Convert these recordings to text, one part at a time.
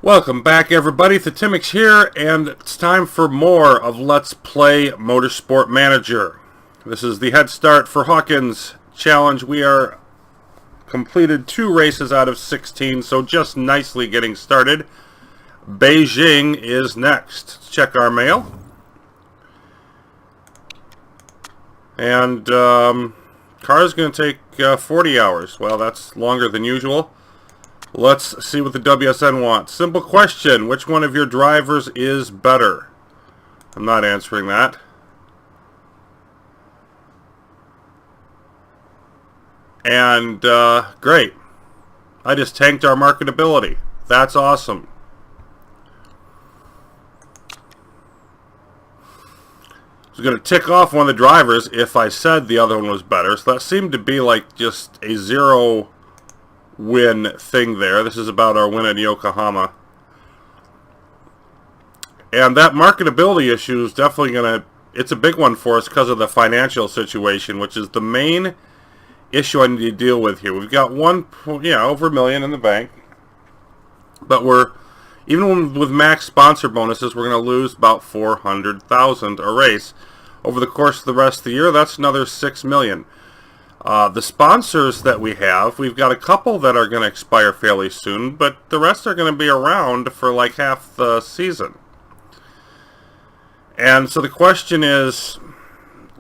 Welcome back, everybody. Thetimix here, and it's time for more of Let's Play Motorsport Manager. This is the Head Start for Hawkins challenge. We are completed 2 races out of 16, so just nicely getting started. Beijing is next. Let's check our mail. And car is going to take 40 hours. Well, that's longer than usual. Let's see what the WSN wants. Simple question. Which one of your drivers is better? I'm not answering that. And, great. I just tanked our marketability. That's awesome. I was going to tick off one of the drivers if I said the other one was better. So that seemed to be like just a zero win thing there. This is about our win at Yokohama. And that marketability issue is definitely going to, it's a big one for us because of the financial situation, which is the main issue I need to deal with here. We've got over $1 million in the bank. But even with max sponsor bonuses, we're going to lose about $400,000 a race. Over the course of the rest of the year, that's another $6 million. The sponsors that we have, we've got a couple that are going to expire fairly soon, but the rest are going to be around for like half the season. And so the question is,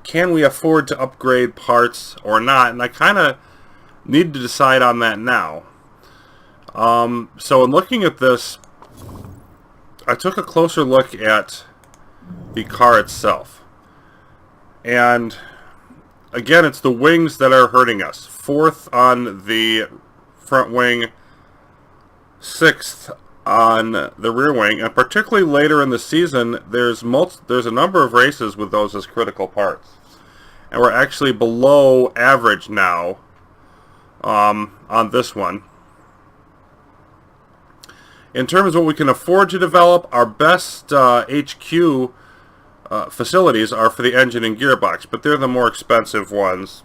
can we afford to upgrade parts or not? And I kind of need to decide on that now. So in looking at this, I took a closer look at the car itself. And again, it's the wings that are hurting us. 4th on the front wing, 6th on the rear wing, and particularly later in the season, there's a number of races with those as critical parts. And we're actually below average now on this one. In terms of what we can afford to develop, our best HQ facilities are for the engine and gearbox, but they're the more expensive ones,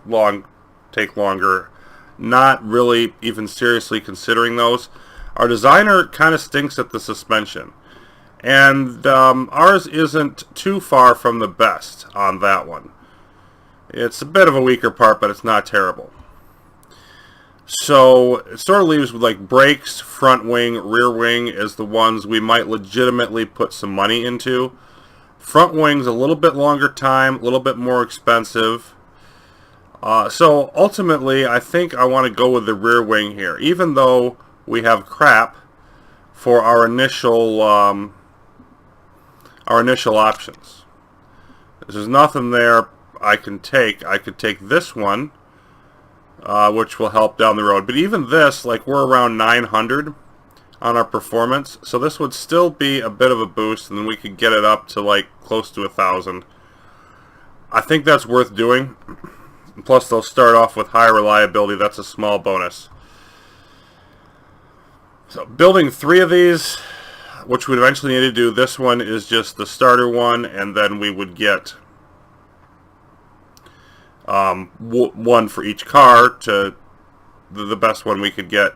take longer. Not really even seriously considering those. Our designer kind of stinks at the suspension, and ours isn't too far from the best on that one. It's a bit of a weaker part, but it's not terrible. So it sort of leaves with like brakes, front wing, rear wing as the ones we might legitimately put some money into. Front wing's a little bit longer time, a little bit more expensive. So ultimately, I think I want to go with the rear wing here, even though we have crap for our initial options. There's nothing there I can take. I could take this one, which will help down the road. But even this, like, we're around 900 on our performance, so this would still be a bit of a boost, and then we could get it up to like close to 1,000. I think that's worth doing. Plus they'll start off with high reliability. That's a small bonus. So building 3 of these, which we'd eventually need to do. This one is just the starter one, and then we would get one for each car, to the best one we could get.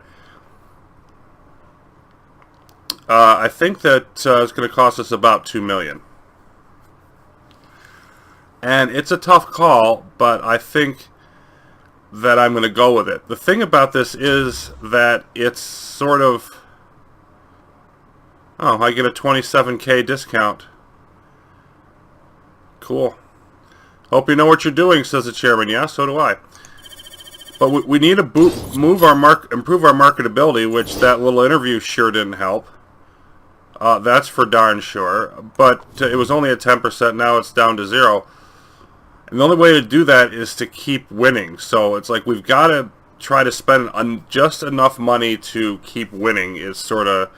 I think that it's going to cost us about $2 million. And it's a tough call, but I think that I'm going to go with it. The thing about this is that it's sort of... Oh, I get a 27K discount. Cool. Hope you know what you're doing, says the chairman. Yeah, so do I. But we need to improve our marketability, which that little interview sure didn't help. That's for darn sure. But it was only at 10%. Now it's down to 0. And the only way to do that is to keep winning. So it's like we've got to try to spend just enough money to keep winning is sort of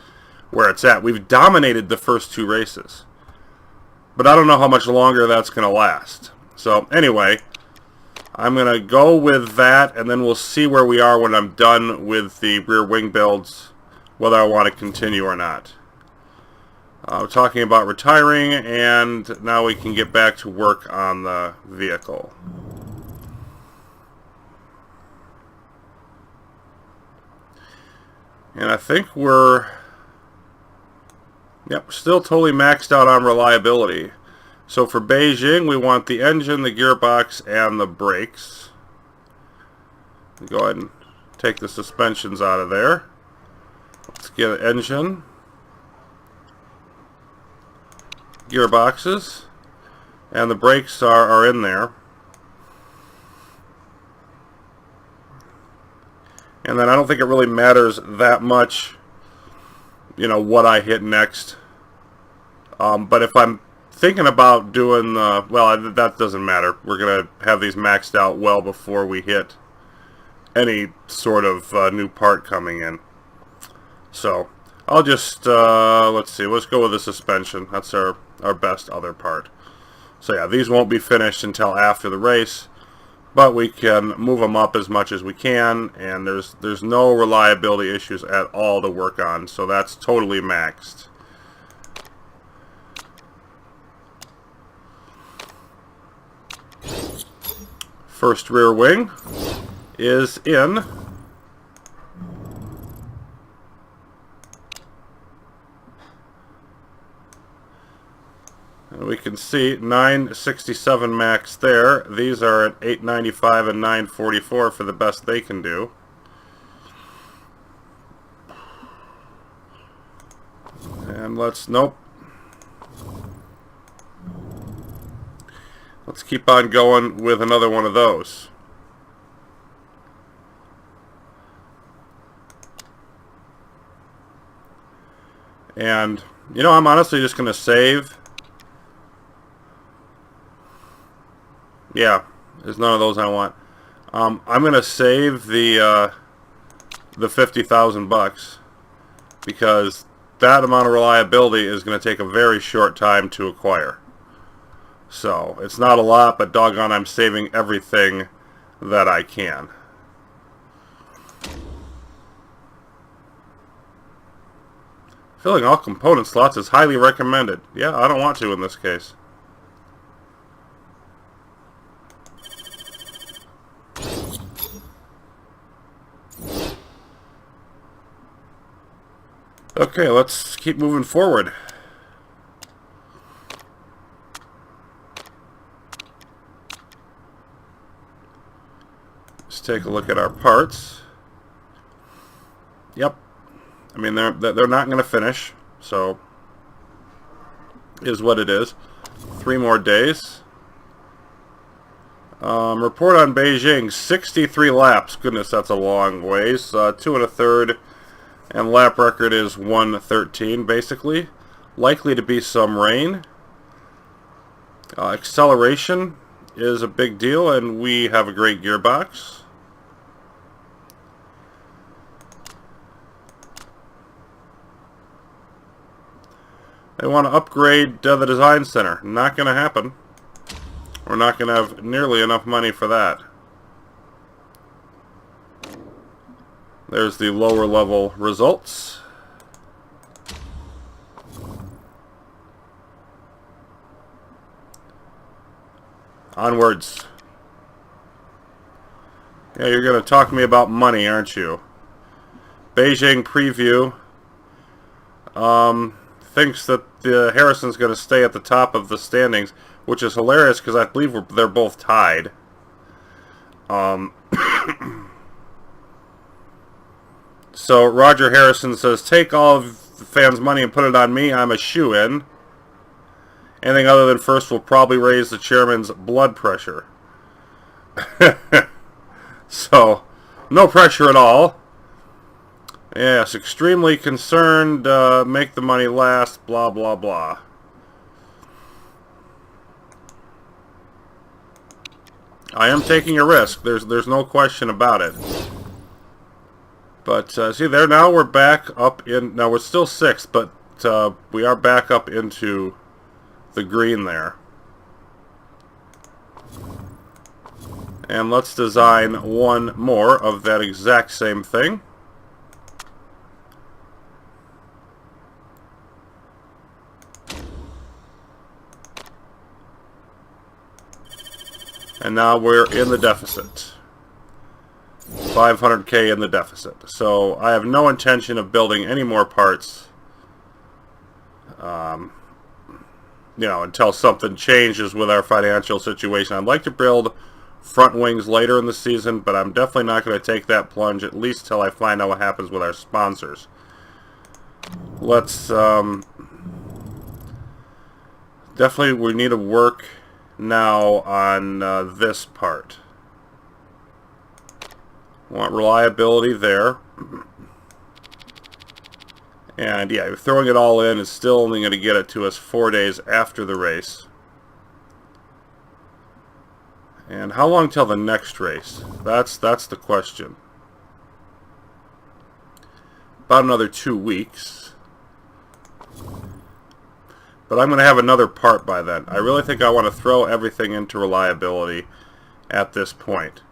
where it's at. We've dominated the first 2 races. But I don't know how much longer that's going to last. So anyway, I'm going to go with that, and then we'll see where we are when I'm done with the rear wing builds, whether I want to continue or not. We're talking about retiring, and now we can get back to work on the vehicle. And I think we're Yep, still totally maxed out on reliability. So for Beijing, we want the engine, the gearbox, and the brakes. Go ahead and take the suspensions out of there. Let's get engine, gearboxes, and the brakes are in there. And then I don't think it really matters that much, you know, what I hit next. But if I'm thinking about doing, well, that doesn't matter. We're going to have these maxed out well before we hit any sort of new part coming in. So I'll just, let's see, let's go with the suspension. That's our best other part. So yeah, these won't be finished until after the race, but we can move them up as much as we can, and there's no reliability issues at all to work on, so that's totally maxed. First rear wing is in. And we can see 967 max there. These are at 895 and 944 for the best they can do. And nope. Let's keep on going with another one of those. And, you know, I'm honestly just going to save. Yeah, there's none of those I want. I'm going to save the 50,000 bucks, because that amount of reliability is going to take a very short time to acquire. So, it's not a lot, but doggone, I'm saving everything that I can. Filling all component slots is highly recommended. Yeah, I don't want to in this case. Okay, let's keep moving forward. Let's take a look at our parts. Yep. I mean, they're not going to finish, so is what it is. 3 more days. Report on Beijing, 63 laps. Goodness, that's a long ways. 2 1/3, and lap record is 1:13, basically. Likely to be some rain. Acceleration is a big deal, and we have a great gearbox. They want to upgrade the design center. Not going to happen. We're not going to have nearly enough money for that. There's the lower level results. Onwards. Yeah, you're going to talk to me about money, aren't you? Beijing preview. Thinks that Harrison's going to stay at the top of the standings, which is hilarious because I believe they're both tied. So Roger Harrison says, take all of the fans' money and put it on me. I'm a shoo-in. Anything other than first will probably raise the chairman's blood pressure. So, no pressure at all. Yes, extremely concerned, make the money last, blah, blah, blah. I am taking a risk. There's no question about it. But, see there, now we're back up in, now we're still 6th, but we are back up into the green there. And let's design one more of that exact same thing. And now we're in the deficit. 500K in the deficit. So I have no intention of building any more parts You know, until something changes with our financial situation. I'd like to build front wings later in the season, but I'm definitely not going to take that plunge, at least till I find out what happens with our sponsors. Let's, definitely we need to work now on this part. Want reliability there. And yeah, throwing it all in is still only going to get it to us 4 days after the race. And how long till the next race? That's the question. About another 2 weeks. But I'm going to have another part by then. I really think I want to throw everything into reliability at this point.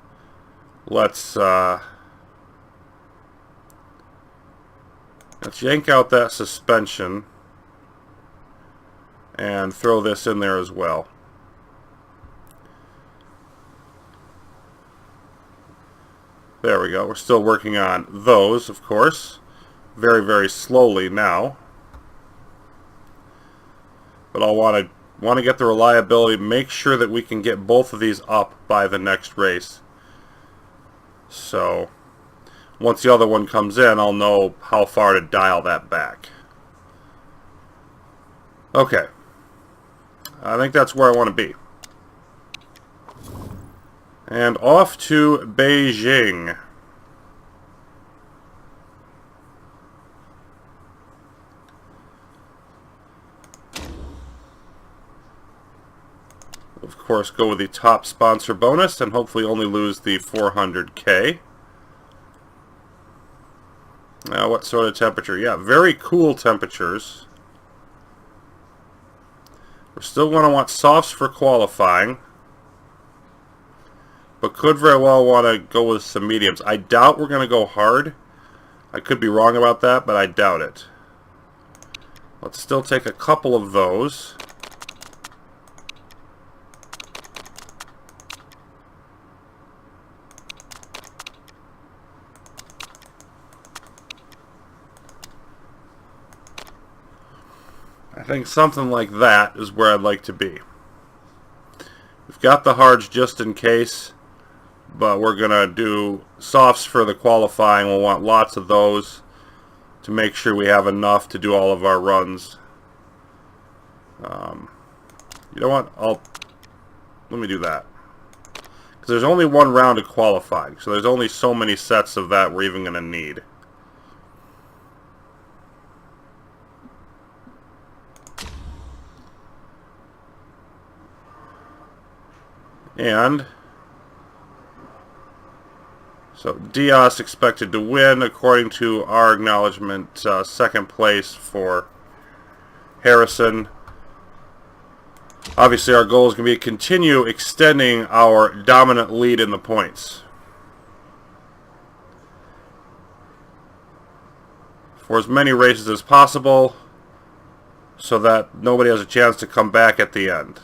Let's yank out that suspension and throw this in there as well. There we go. We're still working on those, of course. Very, very slowly now. But I'll want to get the reliability, make sure that we can get both of these up by the next race. So once the other one comes in, I'll know how far to dial that back. Okay. I think that's where I want to be. And off to Beijing. Of course, go with the top sponsor bonus and hopefully only lose the 400K. Now, what sort of temperature? Yeah, very cool temperatures. We're still going to want softs for qualifying, but could very well want to go with some mediums. I doubt we're going to go hard. I could be wrong about that, but I doubt it. Let's still take a couple of those. I think something like that is where I'd like to be. We've got the hards just in case, but we're going to do softs for the qualifying. We'll want lots of those to make sure we have enough to do all of our runs. You know what? Let me do that. Because there's only one round of qualifying, so there's only so many sets of that we're even going to need. And so Diaz expected to win according to our acknowledgement. Second place for Harrison. Obviously our goal is going to be to continue extending our dominant lead in the points for as many races as possible so that nobody has a chance to come back at the end.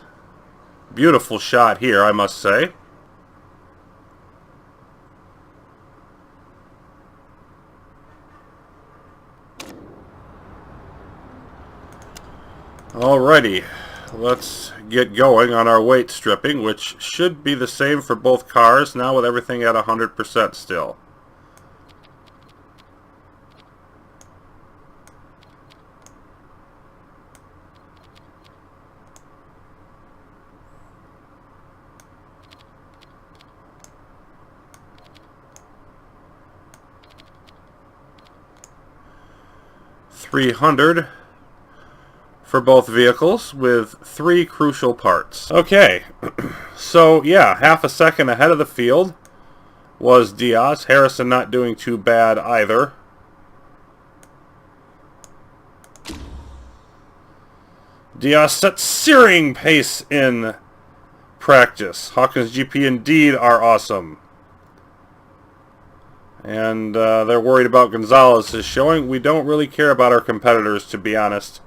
Beautiful shot here, I must say. Alrighty, let's get going on our weight stripping, which should be the same for both cars, now with everything at 100% still. $300 for both vehicles with 3 crucial parts. Okay, so yeah, half a second ahead of the field was Diaz. Harrison not doing too bad either. Diaz set searing pace in practice. Hawkins GP indeed are awesome. And they're worried about Gonzalez's showing. We don't really care about our competitors, to be honest.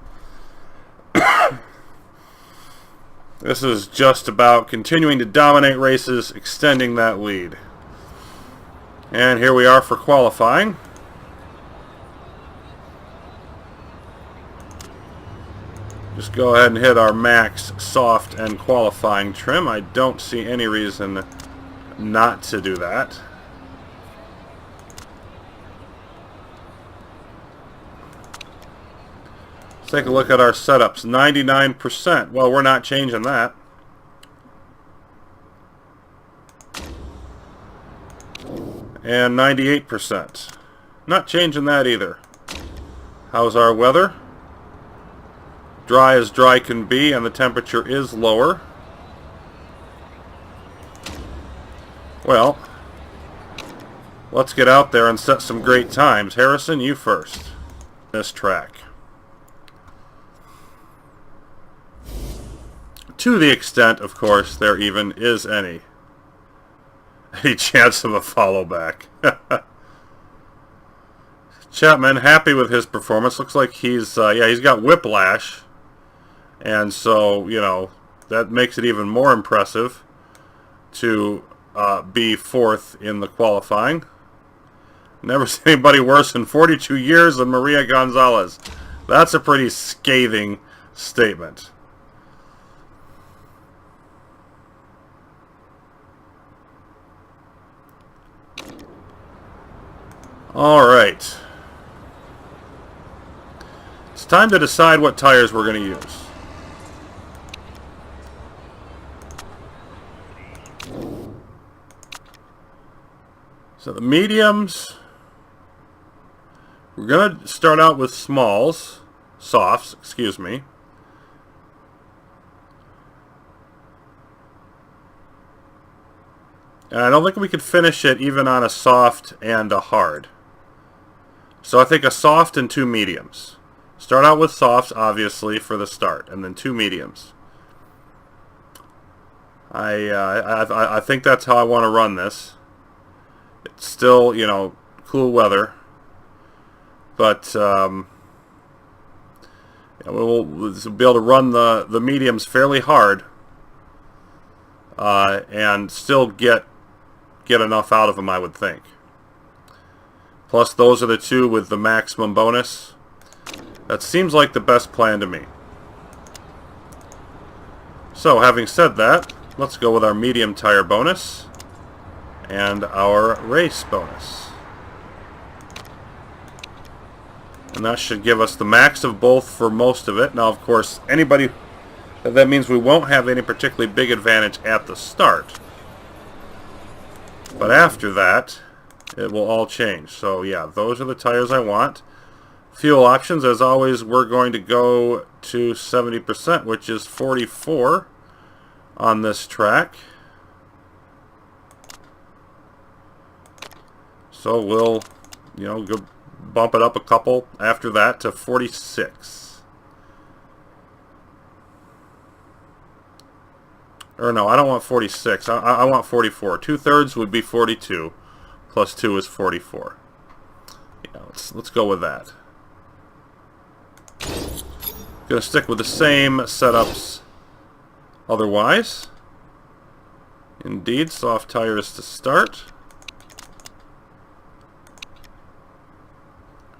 This is just about continuing to dominate races, extending that lead. And here we are for qualifying. Just go ahead and hit our max soft and qualifying trim. I don't see any reason not to do that. Let's take a look at our setups. 99%. Well, we're not changing that. And 98%. Not changing that either. How's our weather? Dry as dry can be, and the temperature is lower. Well, let's get out there and set some great times. Harrison, you first. This track. To the extent, of course, there even is any chance of a follow back. Chapman, happy with his performance. Looks like he's got whiplash. And so, you know, that makes it even more impressive to be fourth in the qualifying. Never seen anybody worse in 42 years than Maria Gonzalez. That's a pretty scathing statement. All right. It's time to decide what tires we're going to use. So the mediums, we're going to start out with softs, excuse me. And I don't think we could finish it even on a soft and a hard. So I think a soft and two mediums. Start out with softs, obviously, for the start, and then two mediums. I think that's how I want to run this. It's still, you know, cool weather, but we'll be able to run the mediums fairly hard and still get enough out of them, I would think. Plus, those are the two with the maximum bonus. That seems like the best plan to me. So, having said that, let's go with our medium tire bonus and our race bonus. And that should give us the max of both for most of it. Now, of course, that means we won't have any particularly big advantage at the start. But after that, it will all change. So yeah, those are the tires I want. Fuel options, as always, we're going to go to 70%, which is 44 on this track. So we'll, you know, go bump it up a couple after that to 46. Or no, I don't want 46. I want 44. 2/3 would be 42. Plus 2 is 44. Yeah, let's go with that. Gonna stick with the same setups otherwise. Indeed, soft tires to start.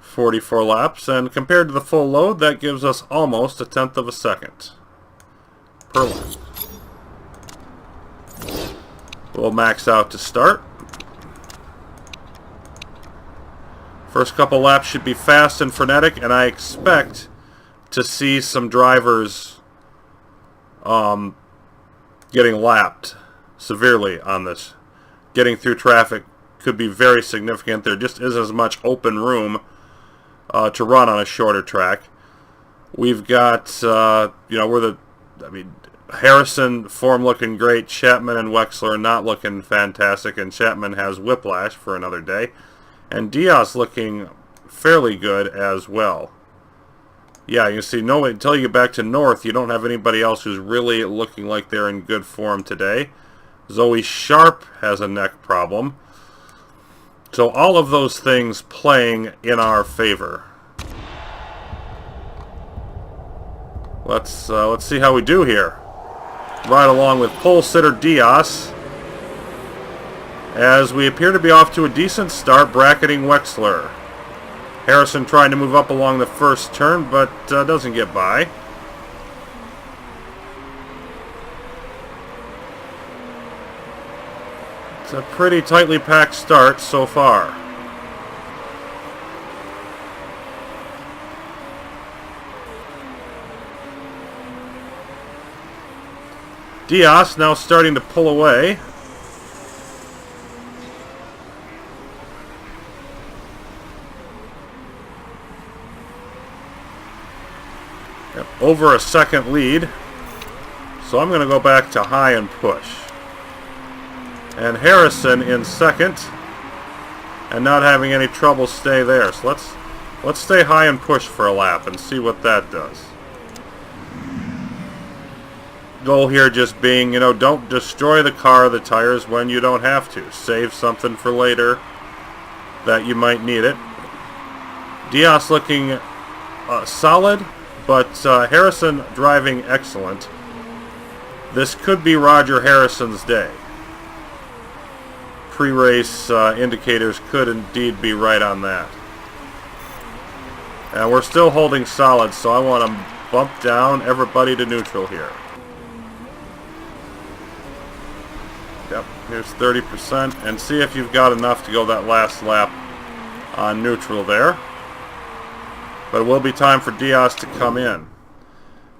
44 laps, and compared to the full load, that gives us almost 1/10 of a second per lap. We'll max out to start. First couple laps should be fast and frenetic, and I expect to see some drivers getting lapped severely on this. Getting through traffic could be very significant. There just isn't as much open room to run on a shorter track. We've got, Harrison form looking great. Chapman and Wexler not looking fantastic, and Chapman has whiplash for another day. And Diaz looking fairly good as well. Yeah, you see, until you get back to North, you don't have anybody else who's really looking like they're in good form today. Zoe Sharp has a neck problem. So all of those things playing in our favor. Let's see how we do here. Right along with pole sitter Diaz, as we appear to be off to a decent start, bracketing Wexler. Harrison trying to move up along the first turn, but doesn't get by. It's a pretty tightly packed start so far. Diaz now starting to pull away. Yep, over a second lead. So I'm going to go back to high and push. And Harrison in second. And not having any trouble stay there. So let's stay high and push for a lap and see what that does. Goal here just being, don't destroy the car or the tires when you don't have to. Save something for later that you might need it. Diaz looking solid, but Harrison driving excellent. This could be Roger Harrison's day. Pre-race indicators could indeed be right on that. And we're still holding solid, so I want to bump down everybody to neutral here. Yep, here's 30%, and see if you've got enough to go that last lap on neutral there. But it will be time for Diaz to come in.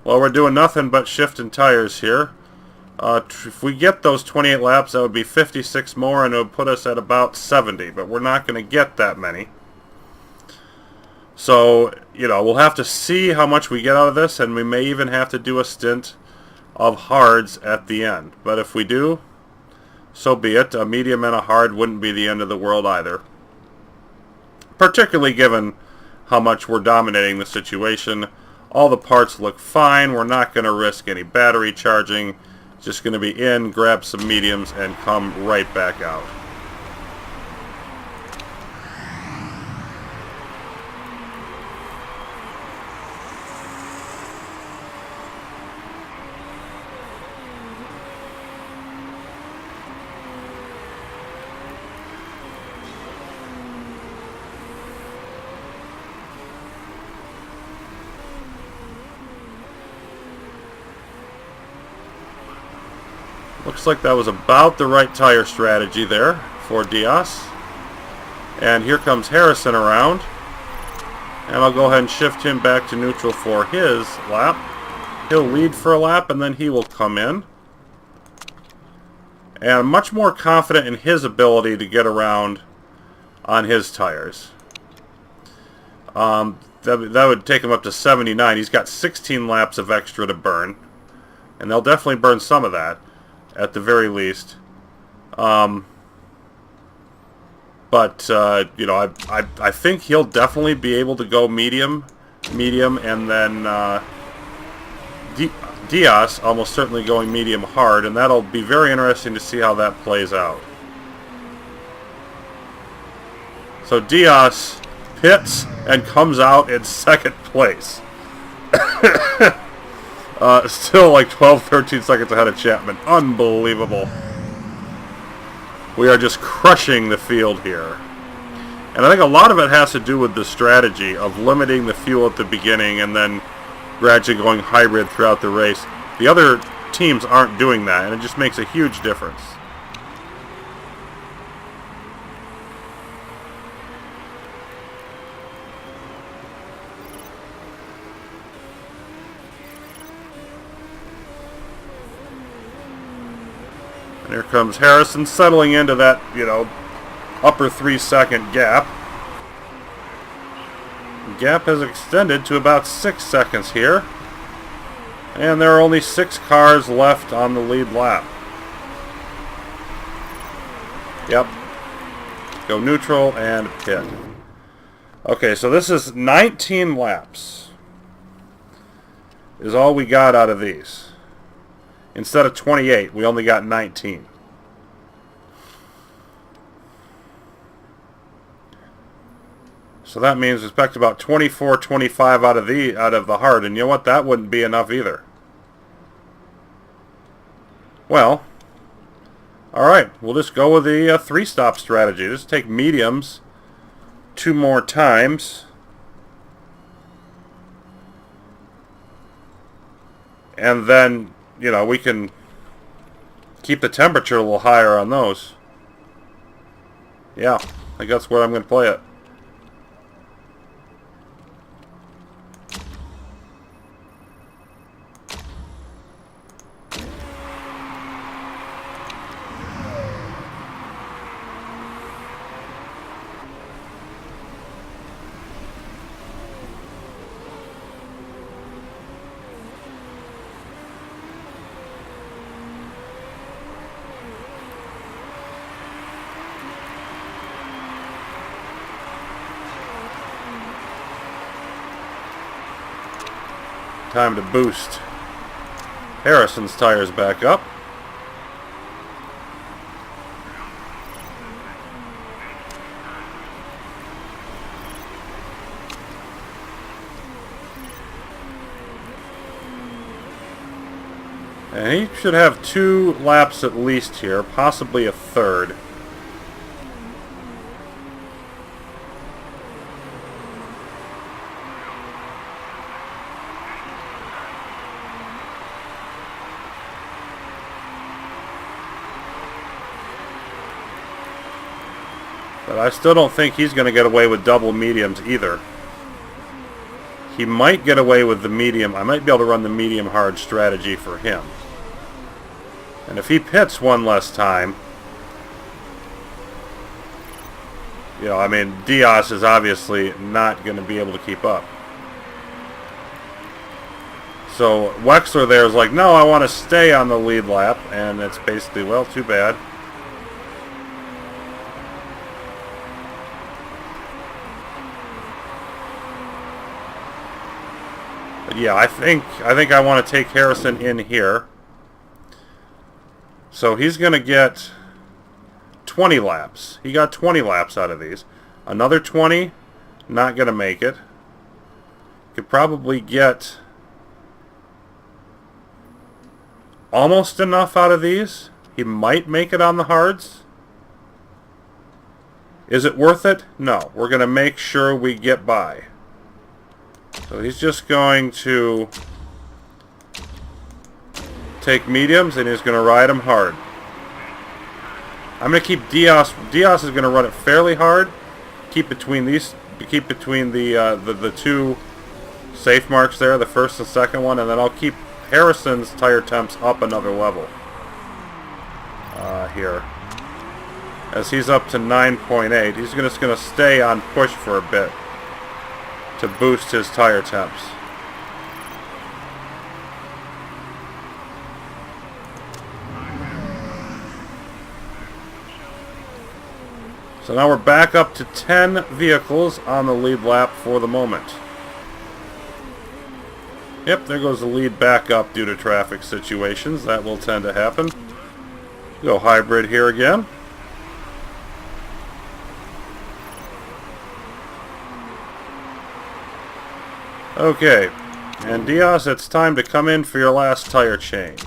Well, we're doing nothing but shifting tires here. If we get those 28 laps, that would be 56 more, and it would put us at about 70, but we're not going to get that many. So, we'll have to see how much we get out of this, and we may even have to do a stint of hards at the end. But if we do, so be it. A medium and a hard wouldn't be the end of the world either. Particularly given how much we're dominating the situation. All the parts look fine. We're not going to risk any battery charging. Just going to be in, grab some mediums, and come right back out. Looks like that was about the right tire strategy there for Diaz. And here comes Harrison around. And I'll go ahead and shift him back to neutral for his lap. He'll lead for a lap and then he will come in. And I'm much more confident in his ability to get around on his tires. That would take him up to 79. He's got 16 laps of extra to burn. And they'll definitely burn some of that, at the very least. I think he'll definitely be able to go medium, and then Diaz almost certainly going medium hard, and that'll be very interesting to see how that plays out. So Diaz pits and comes out in second place. Still like 12, 13 seconds ahead of Chapman. Unbelievable. We are just crushing the field here. And I think a lot of it has to do with the strategy of limiting the fuel at the beginning and then gradually going hybrid throughout the race. The other teams aren't doing that, and it just makes a huge difference. And here comes Harrison settling into that, upper 3-second gap. The gap has extended to about 6 seconds here. And there are only 6 cars left on the lead lap. Yep. Go neutral and pit. Okay, so this is 19 laps. Is all we got out of these. Instead of 28, we only got 19. So that means we expect about 24, 25 out of the hard, and you know what? That wouldn't be enough either. Well, all right, we'll just go with the 3-stop strategy. Just take mediums 2 more times. And then, we can keep the temperature a little higher on those. Yeah, I think that's where I'm going to play it. Time to boost Harrison's tires back up. And he should have 2 laps at least here, possibly a third. But I still don't think he's going to get away with double mediums either. He might get away with the medium. I might be able to run the medium hard strategy for him. And if he pits one less time, you know, I mean, Diaz is obviously not going to be able to keep up. So Wexler there is like, no, I want to stay on the lead lap. And it's basically, well, too bad. Yeah, I think I want to take Harrison in here. So he's going to get 20 laps. He got 20 laps out of these. Another 20, not going to make it. Could probably get almost enough out of these. He might make it on the hards. Is it worth it? No. We're going to make sure we get by. So he's just going to take mediums and he's going to ride them hard. I'm going to keep Diaz. Diaz is going to run it fairly hard. Keep between these. Keep between the 2 safe marks there, the first and second one, and then I'll keep Harrison's tire temps up another level here, as he's up to 9.8. He's just going to stay on push for a bit to boost his tire temps. So now we're back up to 10 vehicles on the lead lap for the moment. Yep, there goes the lead back up due to traffic situations. That will tend to happen. Go hybrid here again. Okay, and Diaz, it's time to come in for your last tire change.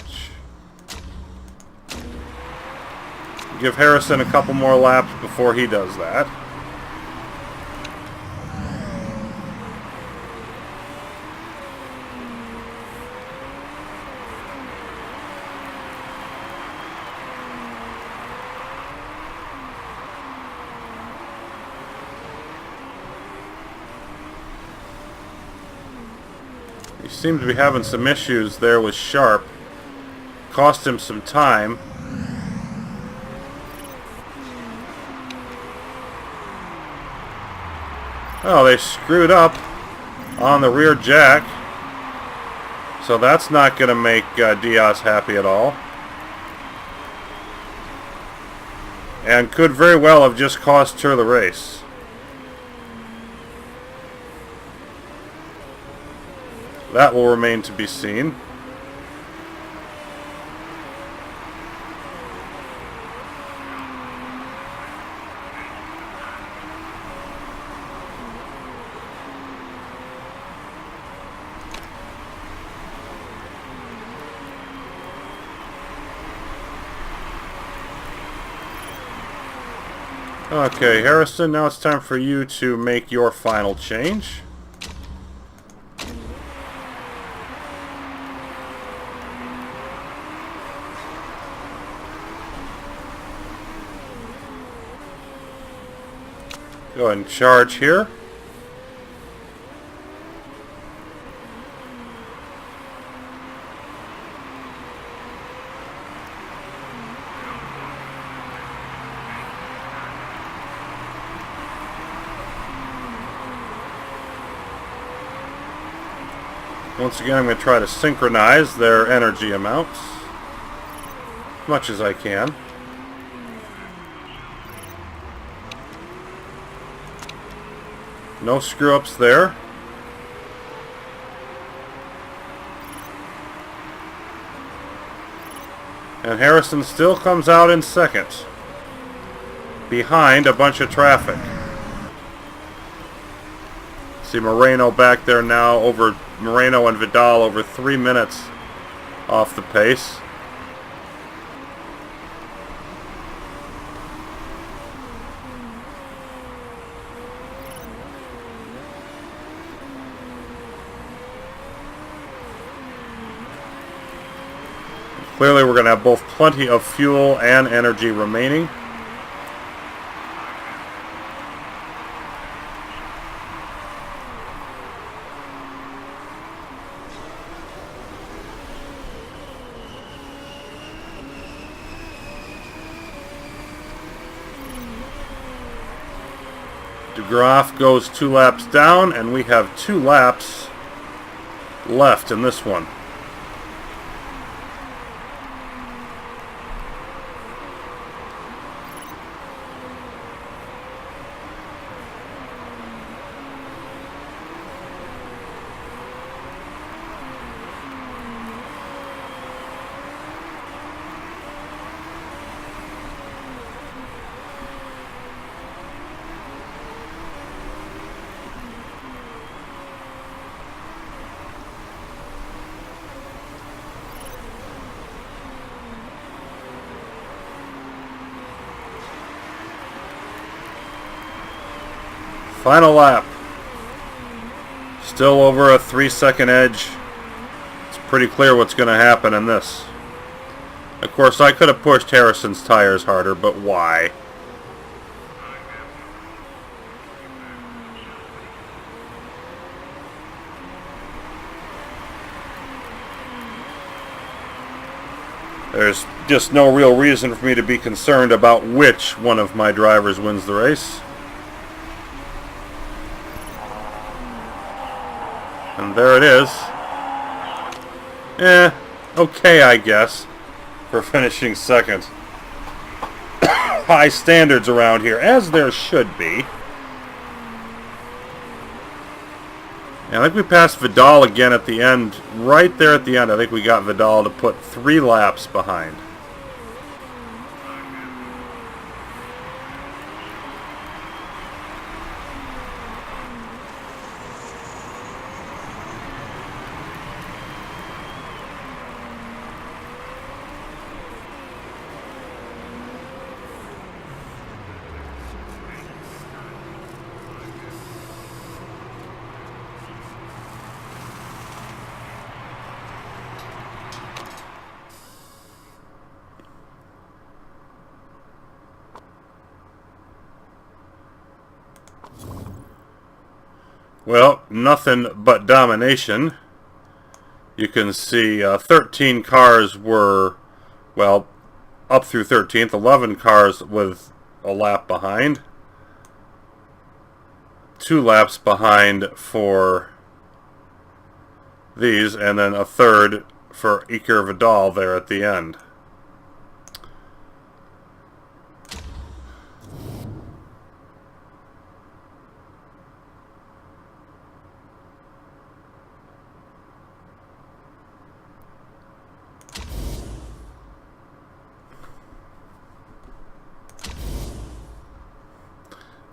Give Harrison a couple more laps before he does that. He seemed to be having some issues there with Sharp. Cost him some time. Oh, they screwed up on the rear jack. So that's not going to make Diaz happy at all. And could very well have just cost her the race. That will remain to be seen. Okay, Harrison, now it's time for you to make your final change. Go ahead and charge here. Once again, I'm going to try to synchronize their energy amounts as much as I can. No screw-ups there. And Harrison still comes out in second, behind a bunch of traffic. See Moreno back there now, over Moreno and Vidal over 3 minutes off the pace. Clearly we're going to have both plenty of fuel and energy remaining. DeGraaf goes 2 laps down, and we have 2 laps left in this one. Final lap. Still over a 3-second edge. It's pretty clear what's going to happen in this. Of course, I could have pushed Harrison's tires harder, but why? There's just no real reason for me to be concerned about which one of my drivers wins the race. And there it is. Okay, I guess, for finishing second. High standards around here, as there should be. And I think we passed Vidal again at the end. Right there at the end, I think we got Vidal to put 3 laps behind. Well, nothing but domination. You can see 13 cars were, well, up through 13th, 11 cars with a lap behind. 2 laps behind for these, and then a third for Iker Vidal there at the end.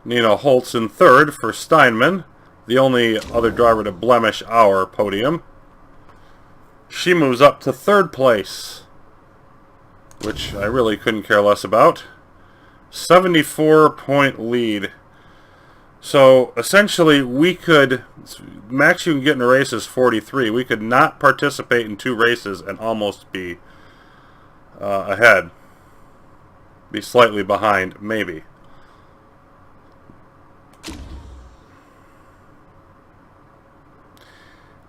Nina Holtz in third for Steinman, the only other driver to blemish our podium. She moves up to 3rd place, which I really couldn't care less about. 74-point lead. So essentially we could, max you can get in a race is 43. We could not participate in 2 races and almost be ahead. Be slightly behind, maybe.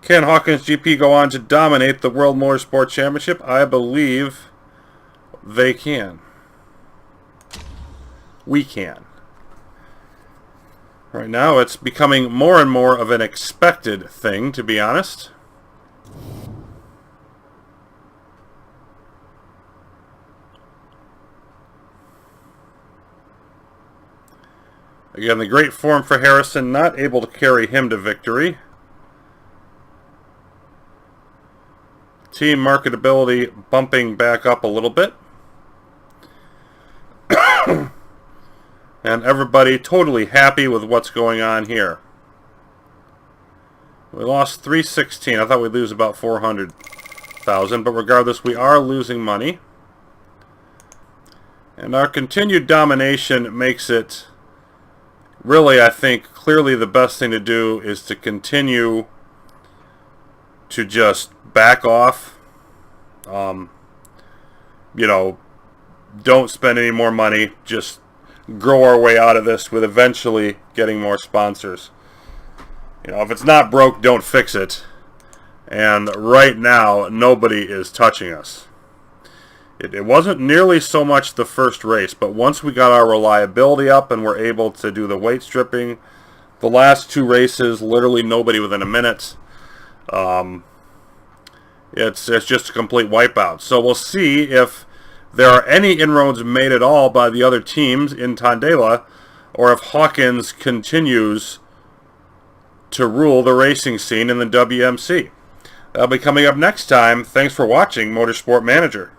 Can Hawkins GP go on to dominate the World Motorsport Championship? I believe they can. We can. Right now it's becoming more and more of an expected thing, to be honest. Again, the great form for Harrison, not able to carry him to victory. Team marketability bumping back up a little bit. And everybody totally happy with what's going on here. We lost 316. I thought we'd lose about 400,000, but regardless, we are losing money. And our continued domination makes it really, I think, clearly the best thing to do is to continue to just back off. You know, don't spend any more money. Just grow our way out of this with eventually getting more sponsors. You know, if it's not broke, don't fix it. And right now, nobody is touching us. It wasn't nearly so much the first race, but once we got our reliability up and were able to do the weight stripping, the last two races, literally nobody within a minute. It's just a complete wipeout. So we'll see if there are any inroads made at all by the other teams in Tondela, or if Hawkins continues to rule the racing scene in the WMC. That'll be coming up next time. Thanks for watching Motorsport Manager.